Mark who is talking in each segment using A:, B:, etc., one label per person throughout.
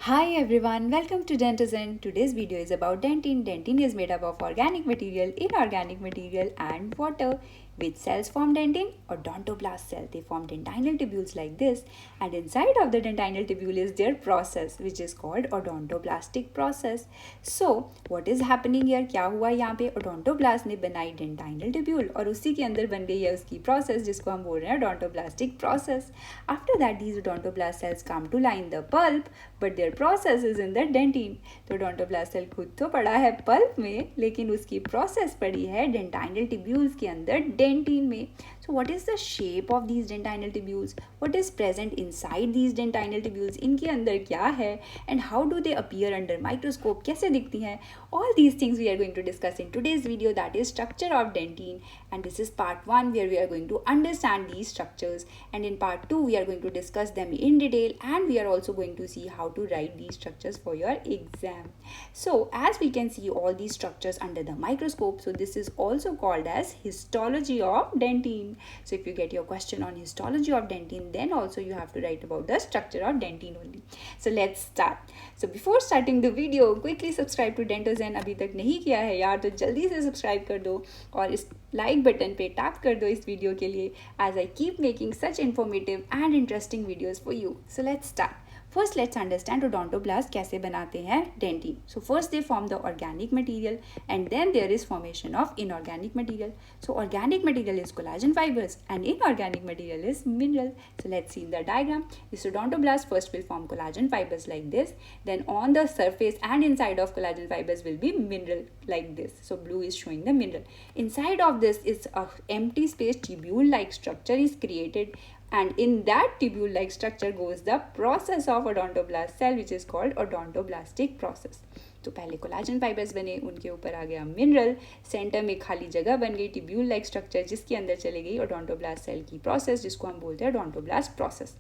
A: Hi everyone, welcome to Dentizen. Today's video is about dentine. Dentine is made up of organic material, inorganic material and water. Which cells form dentine? Odontoblast cell. They form dentinal tubules like this, and inside of the dentinal tubule is their process which is called odontoblastic process. So what is happening here? क्या हुआ यहाँ पे? Odontoblast ने बनाई dentinal tubule और उसी के अंदर बन गई है उसकी process जिसको हम बोल रहे हैं odontoblastic process. After that these odontoblast cells come to line the pulp, but their process is in the dentine. तो odontoblast cell खुद तो पड़ा है pulp में, लेकिन उसकी process पड़ी है dentinal tubules के अंदर dentine में. So what is the shape of these dentinal tubules? What is present inside these dentinal tubules? इनके अंदर क्या है? And how do they appear under microscope? कैसे दिखती हैं? All these things we are going to discuss in today's video, that is structure of dentine, and this is part 1 where we are going to understand these structures, and in part 2 we are going to discuss them in detail, and we are also going to see how to write these structures for your exam. So as we can see all these structures under the microscope, so this is also called as histology of dentine. So if you get your question on histology of dentine, then also you have to write about the structure of dentine only. So let's start. So before starting the video, quickly subscribe to Dentozen. अभी तक नहीं किया है यार तो जल्दी से subscribe कर दो और इस लाइक बटन पे टैप कर दो इस वीडियो के लिए, as I keep making such informative and interesting videos for you. So let's start. First, let's understand odontoblast कैसे बनाते हैं dentine. So first they form the organic material, and then there is formation of inorganic material. So organic material is collagen fibers and inorganic material is mineral. So let's see in the diagram. This odontoblast first will form collagen fibers like this. Then on the surface and inside of collagen fibers will be mineral like this. So blue is showing the mineral. Inside of this is a empty space, tubule like structure is created, and in that tubule like structure goes the process of odontoblast cell which is called odontoblastic process. तो पहले collagen fibres बने, उनके ऊपर आ गया mineral, centre में खाली जगह बन गई ट्यूब्यूल लाइक स्ट्रक्चर जिसके अंदर चली गई ओडोंटोब्लास्ट सेल की प्रोसेस जिसको हम बोलते हैं odontoblast process.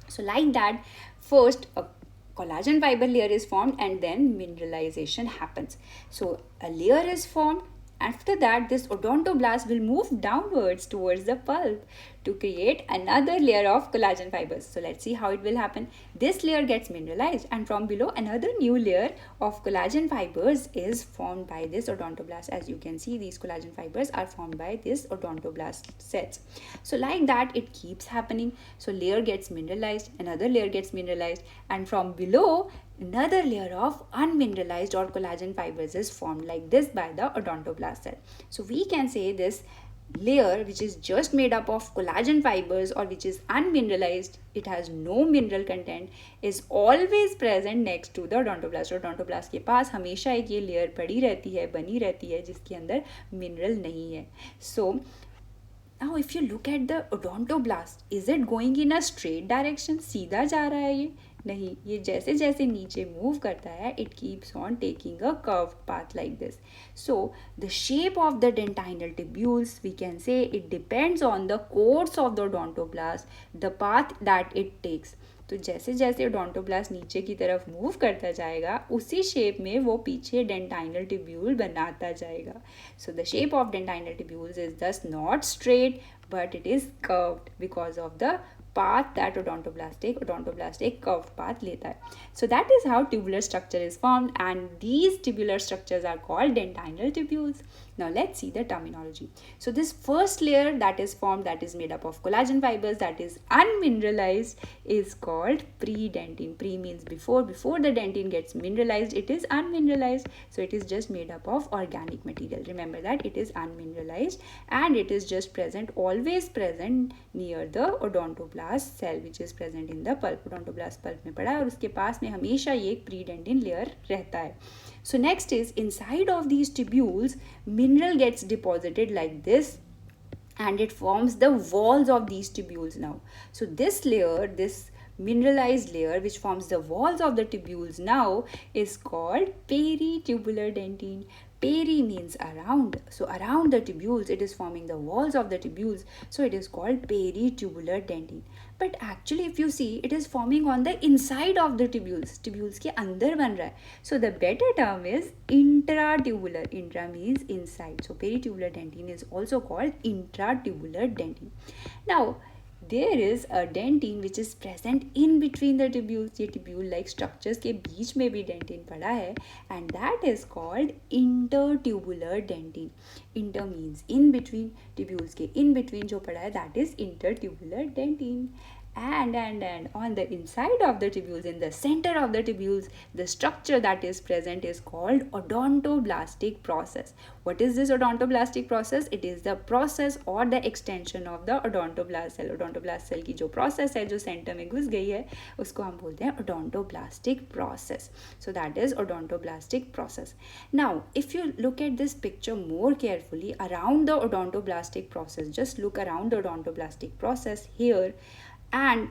A: So like that first collagen fiber layer is formed and then mineralization happens. So a layer is formed. After that, this odontoblast will move downwards towards the pulp to create another layer of collagen fibers. So let's see how it will happen. This layer gets mineralized, and from below another new layer of collagen fibers is formed by this odontoblast. As you can see, these collagen fibers are formed by this odontoblast cells. So like that it keeps happening. So layer gets mineralized, another layer gets mineralized, and from below another layer of unmineralized or collagen fibers is formed like this by the odontoblast cell. So we can say this layer which is just made up of collagen fibers or which is unmineralized, it has no mineral content, is always present next to the odontoblast. Odontoblast के पास हमेशा एक ये layer पड़ी रहती है, बनी रहती है जिसके अंदर mineral नहीं है. So now if you look at the odontoblast, is it going in a straight direction? सीधा जा रहा है ये? नहीं, ये जैसे जैसे नीचे मूव करता है it keeps on taking a curved path like this. So the shape of the dentinal tubules, we can say it depends on the course of the odontoblast, the path that it takes. तो जैसे जैसे odontoblast नीचे की तरफ move करता जाएगा उसी shape में वो पीछे डेंटाइनल ट्यूब्यूल बनाता जाएगा. So the shape of dentinal tubules is this not straight but it is curved because of the path that odontoblastic curved path लेता है. So that is how tubular structure is formed, and these tubular structures are called dentinal tubules. Now let's see the terminology. So this first layer that is formed, that is made up of collagen fibers, that is unmineralized, is called pre-dentine. Pre means before the dentine gets mineralized it is unmineralized, so it is just made up of organic material. Remember that it is unmineralized and it is just present, always present near the odontoblast cell which is present in the pulp. Odontoblast pulp में पड़ा है और उसके पास में हमेशा ये एक pre-dentine layer रहता है. So next is inside of these tubules mineral gets deposited like this and it forms the walls of these tubules now. So this layer, this mineralized layer which forms the walls of the tubules now is called peritubular dentine. Peri means around, so around the tubules it is forming the walls of the tubules, so it is called peritubular dentine. But actually if you see it is forming on the inside of the tubules, tubules के अंदर बन रहा है. So the better term is intratubular. Intra means inside, so peritubular dentine is also called intratubular dentine. Now there is a dentine which is present in between the tubules. ये tubule like structures के बीच में भी dentine पड़ा है, and that is called intertubular dentine. Inter means in between, tubules के in between जो पड़ा है that is intertubular dentine. And on the inside of the tubules, in the center of the tubules, the structure that is present is called odontoblastic process. What is this odontoblastic process? It is the process or the extension of the odontoblast cell. Odontoblast cell की जो process है जो center में घुस गई है उसको हम बोलते हैं odontoblastic process. So that is odontoblastic process. Now if you look at this picture more carefully around the odontoblastic process, just look around the odontoblastic process here and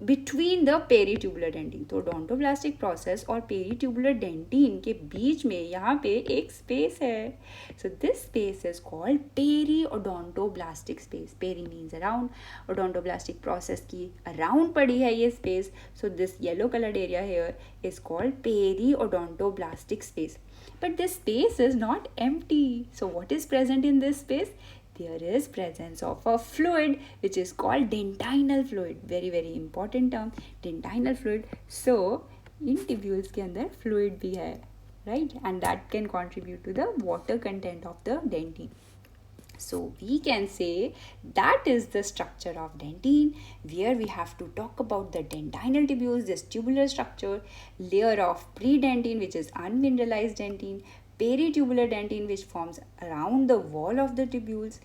A: between the peritubular dentine. तो odontoblastic process और peritubular dentine के बीच में यहाँ पे एक space है. So this space is called periodontoblastic space. Peri means around. Odontoblastic process की around पड़ी है ये space. So this yellow colored area here is called periodontoblastic space. But this space is not empty. So what is present in this space? There is presence of a fluid which is called dentinal fluid. Very very important term, dentinal fluid. So in tubules के अंदर fluid भी है, right? And that can contribute to the water content of the dentine. So we can say that is the structure of dentine, where we have to talk about the dentinal tubules, this tubular structure, layer of predentine which is unmineralized dentine, peritubular dentine which forms around the wall of the tubules,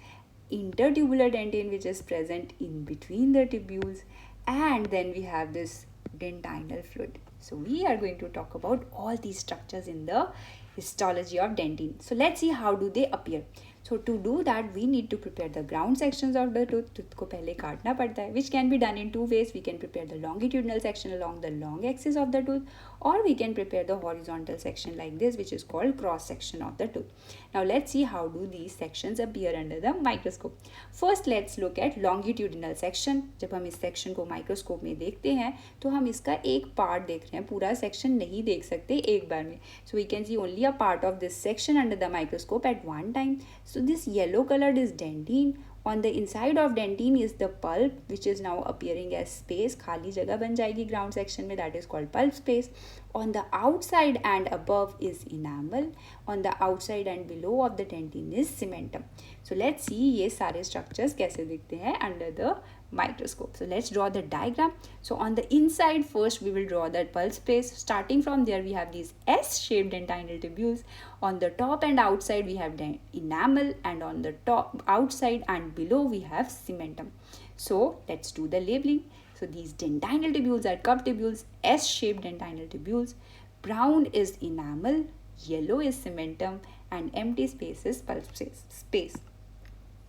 A: intertubular dentine which is present in between the tubules, and then we have this dentinal fluid. So we are going to talk about all these structures in the histology of dentine. So let's see how do they appear. So to do that we need to prepare the ground sections of the tooth. Tooth को पहले काटना पड़ता है, which can be done in two ways. We can prepare the longitudinal section along the long axis of the tooth, or we can prepare the horizontal section like this, which is called cross section of the tooth. Now let's see how do these sections appear under the microscope. First let's look at longitudinal section. जब हम इस section को microscope में देखते हैं तो हम इसका एक part देख रहे हैं, पूरा section नहीं देख सकते एक बार में. So we can see only a part of this section under the microscope at one time. So this yellow colored is dentine. On the inside of dentine is the pulp which is now appearing as space. खाली जगह बन जाएगी ground section में, that is called pulp space. On the outside and above is enamel. On the outside and below of the dentine is cementum. So let's see ये सारे structures कैसे दिखते हैं under the microscope. So let's draw the diagram. So on the inside first we will draw that pulp space. Starting from there we have these S-shaped dentinal tubules. On the top and outside we have enamel, and on the top, outside and below we have cementum. So let's do the labeling. So these dentinal tubules are curved tubules, S-shaped dentinal tubules. Brown is enamel, yellow is cementum, and empty space is pulp space.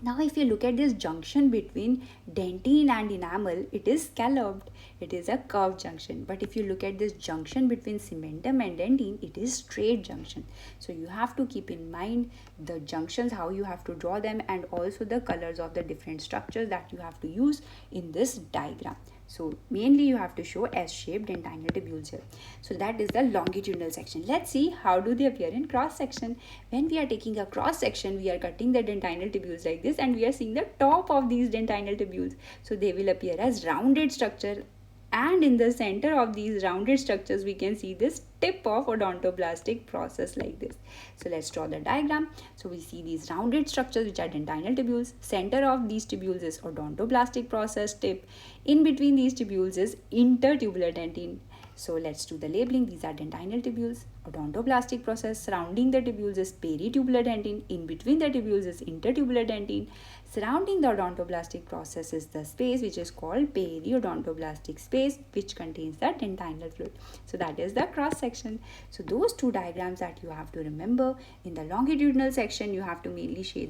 A: Now if you look at this junction between dentine and enamel, it is scalloped. It is a curved junction. But if you look at this junction between cementum and dentine, it is straight junction. So you have to keep in mind the junctions, how you have to draw them, and also the colors of the different structures that you have to use in this diagram. So mainly you have to show S-shaped dentinal tubules here. So that is the longitudinal section. Let's see how do they appear in cross section. When we are taking a cross section, we are cutting the dentinal tubules like this, and we are seeing the top of these dentinal tubules. So they will appear as rounded structure, and in the center of these rounded structures we can see this tip of odontoblastic process like this. So let's draw the diagram. So we see these rounded structures which are dentinal tubules. Center of these tubules is odontoblastic process tip. In between these tubules is intertubular dentine. So let's do the labeling. These are dentinal tubules, odontoblastic process. Surrounding the tubules is peritubular dentine. In between the tubules is intertubular dentine. Surrounding the odontoblastic process is the space which is called periodontoblastic space, which contains the dentinal fluid. So that is the cross section. So those two diagrams that you have to remember. In the longitudinal section you have to mainly show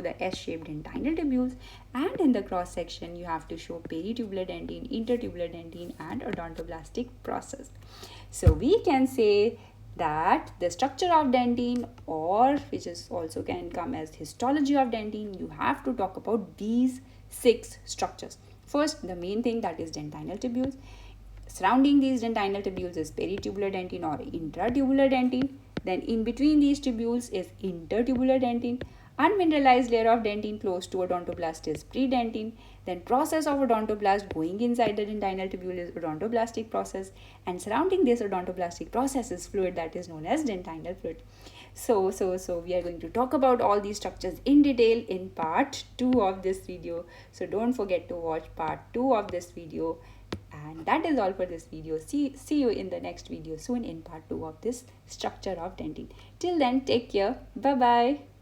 A: the S-shaped dentinal tubules, and in the cross section you have to show peritubular dentine, intertubular dentine, and odontoblastic process. So we can say that the structure of dentine, or which is also can come as histology of dentine, you have to talk about these 6 structures. First, the main thing, that is dentinal tubules. Surrounding these dentinal tubules is peritubular dentine or intratubular dentine. Then in between these tubules is intertubular dentine. Unmineralized layer of dentin close to odontoblast is predentin. Then process of odontoblast going inside the dentinal tubule is odontoblastic process, and surrounding this odontoblastic process is fluid that is known as dentinal fluid. So we are going to talk about all these structures in detail in part 2 of this video. So don't forget to watch part 2 of this video. And that is all for this video. See you in the next video soon in part 2 of this structure of dentin. Till then, take care. Bye bye.